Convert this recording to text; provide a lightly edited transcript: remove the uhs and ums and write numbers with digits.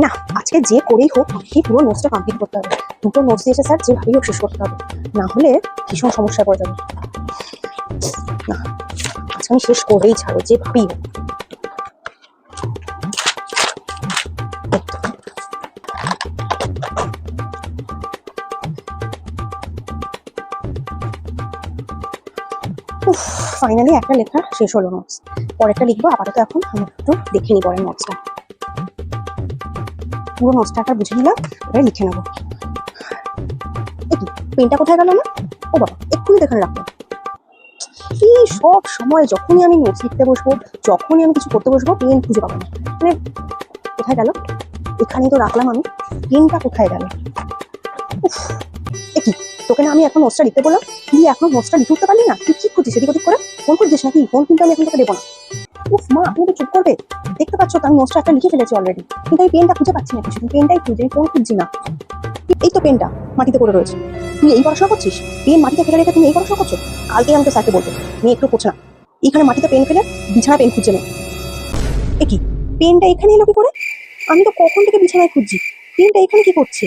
না, আজকে যে করেই হোক এই পুরো নোটসটা কমপ্লিট করতে হবে। দুটো নোটস দিয়েছে স্যার, যেভাবেই হোক শেষ করতে হবে, না হলে ভীষণ সমস্যায় পড়ে যাবে। না, আজকে আমি শেষ করেই ছাড়ো, যেভাবেই হোক। ফাইনালি একটা লেখা শেষ হলো নোটস। পরেরটা লিখবো। আপাতত এখন আমি একটু দেখে নিই পরের নোটসটা। পুরো নোটসটা একটা বুঝে নিলাম, এবার লিখে নেবো। পেনটা কোথায় গেল না? ও বাবা, এক্ষুনি দেখে রাখবো। এই সব সময় যখনই আমি নোটস লিখতে বসবো, যখনই আমি কিছু করতে বসবো, পেন খুঁজে পাবো না। মানে কোথায় গেল? এখানেই তো রাখলাম আমি, পেনটা কোথায় গেল? কি তোকে না আমি এখন নোটসটা লিখতে বললাম, তুই এখন নোটসটা লিখে উঠতে পারলি না? তুই কি করছিস এদিক ওদিক করে? ফোন করছিস নাকি? ফোন কিন্তু আমি এখন তোকে দেবো না। উফ মা, তুমি তো চুপ করবে। দেখতে পাচ্ছ তো আমি নোটসটা একটা লিখে ফেলেছি অলরেডি, কিন্তু আমি পেনটা খুঁজে পাচ্ছি না। কিছু পেনটাই খুঁজে, আমি ফোন খুঁজছি না। এই তো পেনটা মাটিতে পড়ে রয়েছে। তুই এই পড়াশোনা করছিস? পেন মাটিতে ফেলে রেখে তুমি এই পড়াশোনা করছো? কালকে আমি তো স্যারকে বলবো, মেয়ে একটু পড়ছে না। এখানে মাটিতে পেন ফেলে বিছানা পেন খুঁজছে মেয়ে। কি পেনটা এখানে এলো কি করে? আমি তো কখন থেকে বিছানায় খুঁজছি, পেনটা এখানে কি করছে?